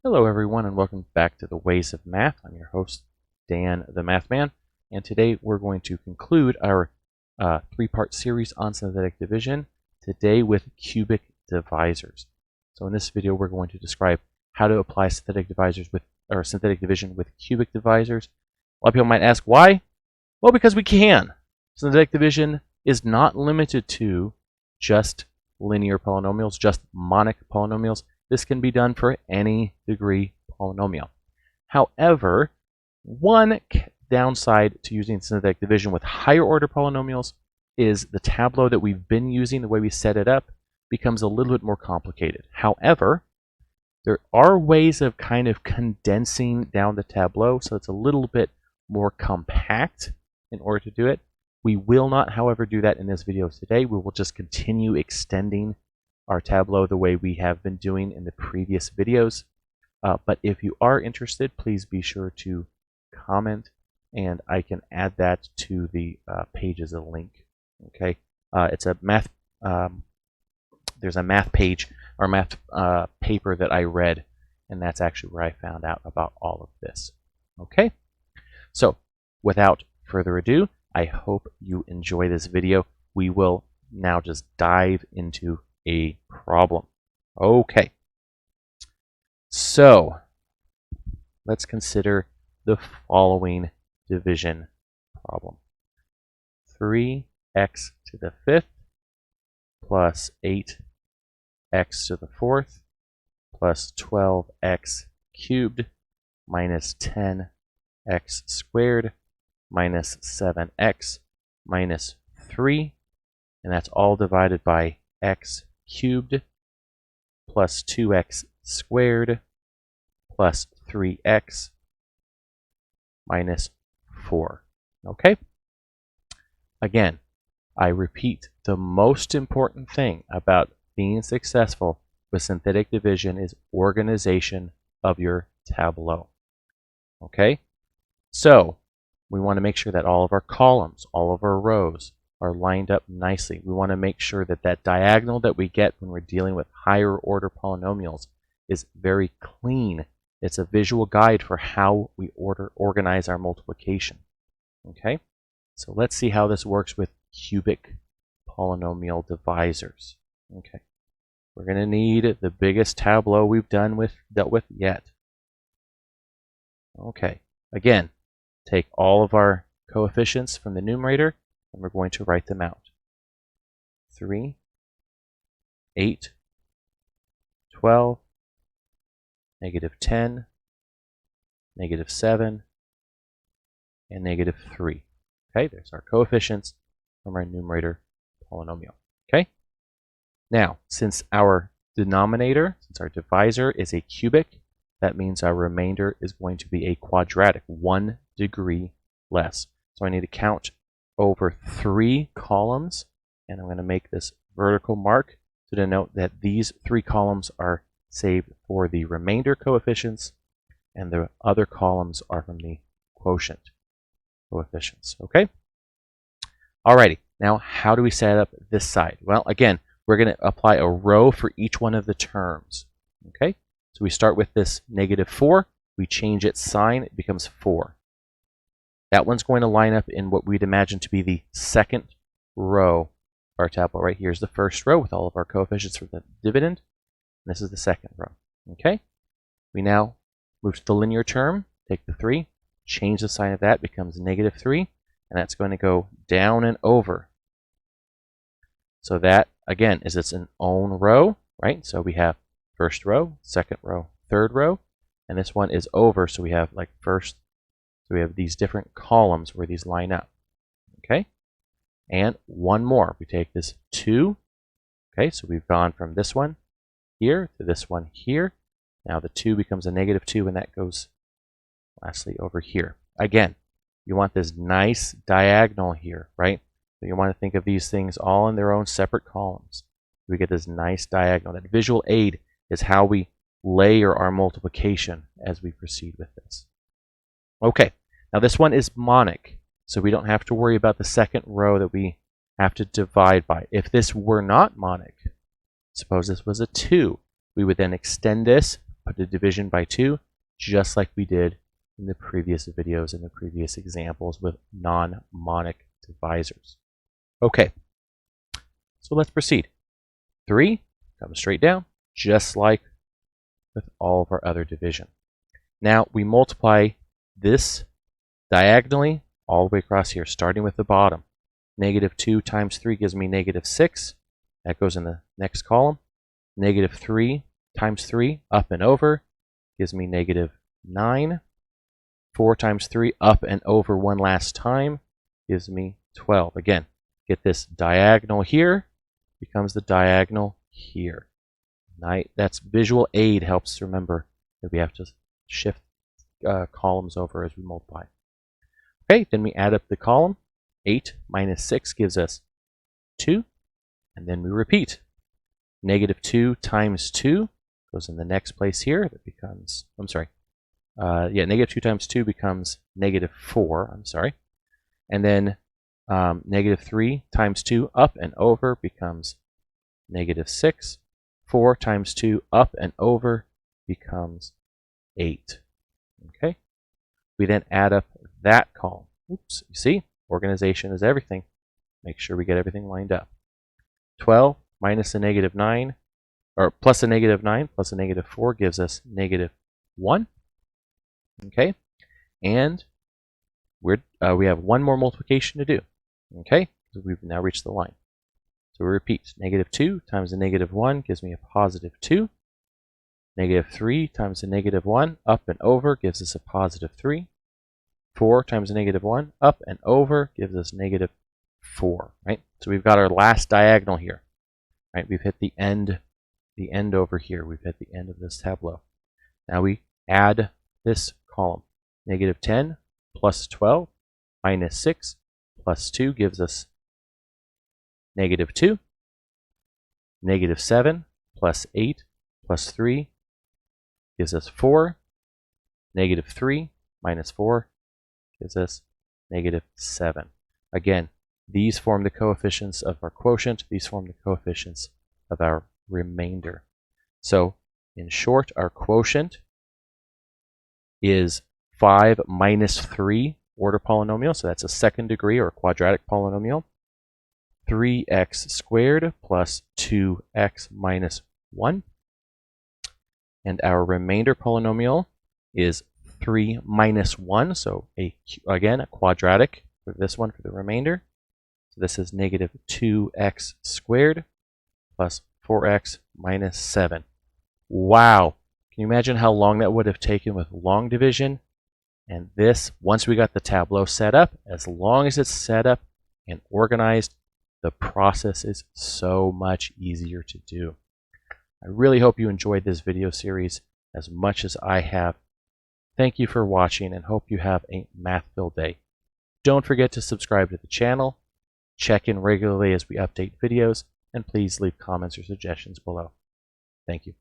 Hello everyone and welcome back to the Ways of Math. I'm your host, Dan the Math Man, and today we're going to conclude our three-part series on synthetic division, today with cubic divisors. So in this video we're going to describe how to apply synthetic division with cubic divisors. A lot of people might ask why? Well, because we can. Synthetic division is not limited to just linear polynomials, just monic polynomials. This can be done for any degree polynomial. However, one downside to using synthetic division with higher order polynomials is the tableau that we've been using, the way we set it up, becomes a little bit more complicated. However, there are ways of kind of condensing down the tableau so it's a little bit more compact in order to do it. We will not, however, do that in this video today. We will just continue extending our tableau the way we have been doing in the previous videos. But if you are interested, please be sure to comment and I can add that to the page as a link. Okay, it's a math. There's a math page or math paper that I read, and that's actually where I found out about all of this. Okay, so without further ado, I hope you enjoy this video. We will now just dive into a problem. Okay, so let's consider the following division problem. 3x to the 5th plus 8x to the 4th plus 12x cubed minus 10x squared minus 7x minus 3, and that's all divided by x cubed plus 2x squared plus 3x minus 4. Okay? Again, I repeat, the most important thing about being successful with synthetic division is organization of your tableau. Okay? So, we want to make sure that all of our columns, all of our rows are lined up nicely. We want to make sure that that diagonal that we get when we're dealing with higher order polynomials is very clean. It's a visual guide for how we organize our multiplication. Okay, so let's see how this works with cubic polynomial divisors. Okay, we're going to need the biggest tableau we've dealt with yet. Okay, again, take all of our coefficients from the numerator and we're going to write them out. 3, 8, 12, negative 10, negative 7, and negative 3. Okay, there's our coefficients from our numerator polynomial. Okay, now since our divisor is a cubic, that means our remainder is going to be a quadratic, 1 degree less. So I need to count over 3 columns, and I'm going to make this vertical mark to denote that these 3 columns are saved for the remainder coefficients, and the other columns are from the quotient coefficients. Okay? Alrighty, now how do we set up this side? Well, again, we're going to apply a row for each one of the terms. Okay? So we start with this negative 4, we change its sign, it becomes 4. That one's going to line up in what we'd imagine to be the second row of our tableau. Right here's the first row with all of our coefficients for the dividend. And this is the second row. Okay? We now move to the linear term, take the 3, change the sign of that, becomes negative 3, and that's going to go down and over. So that, again, is its own row, right? So we have first row, second row, third row, and this one is over, so we have like first. So we have these different columns where these line up. Okay? And one more. We take this 2. Okay, so we've gone from this one here to this one here. Now the 2 becomes a negative 2, and that goes lastly over here. Again, you want this nice diagonal here, right? So you want to think of these things all in their own separate columns. We get this nice diagonal. That visual aid is how we layer our multiplication as we proceed with this. Okay, now this one is monic, so we don't have to worry about the second row that we have to divide by. If this were not monic, suppose this was a 2, we would then extend this put a division by 2, just like we did in the previous videos and the previous examples with non-monic divisors. Okay, so let's proceed. 3 comes straight down, just like with all of our other division. Now we multiply this diagonally all the way across here, starting with the bottom. Negative 2 times 3 gives me negative 6. That goes in the next column. Negative 3 times 3 up and over gives me negative 9. 4 times 3 up and over one last time gives me 12. Again, get this diagonal here becomes the diagonal here. That's visual aid, helps remember that we have to shift columns over as we multiply. Okay, then we add up the column. 8 minus 6 gives us 2, and then we repeat. Negative 2 times 2 goes in the next place here. That becomes, negative 2 times 2 becomes negative 4, And then negative 3 times 2 up and over becomes negative 6. 4 times 2 up and over becomes 8. Okay? We then add up that column. Oops, you see, organization is everything. Make sure we get everything lined up. 12 minus a negative 9, or plus a negative 9 plus a negative 4 gives us negative 1. Okay? And we have one more multiplication to do. Okay? So we've now reached the line. So we repeat. Negative 2 times a negative 1 gives me a positive 2. Negative 3 times a negative 1 up and over gives us a positive 3. 4 times a negative 1 up and over gives us negative 4. Right? So we've got our last diagonal here. Right? We've hit the end over here. We've hit the end of this tableau. Now we add this column. Negative 10 plus 12 minus 6 plus 2 gives us negative 2. Negative 7 plus 8 plus 3 gives us 4. Negative 3 minus 4 gives us negative 7. Again, these form the coefficients of our quotient. These form the coefficients of our remainder. So, in short, our quotient is 5 minus 3 order polynomial. So that's a second degree or quadratic polynomial. 3x squared plus 2x minus 1. And our remainder polynomial is 3 minus 1. So again, a quadratic for this one for the remainder. So this is negative 2x squared plus 4x minus 7. Wow! Can you imagine how long that would have taken with long division? And this, once we got the tableau set up, as long as it's set up and organized, the process is so much easier to do. I really hope you enjoyed this video series as much as I have. Thank you for watching and hope you have a math-filled day. Don't forget to subscribe to the channel, check in regularly as we update videos, and please leave comments or suggestions below. Thank you.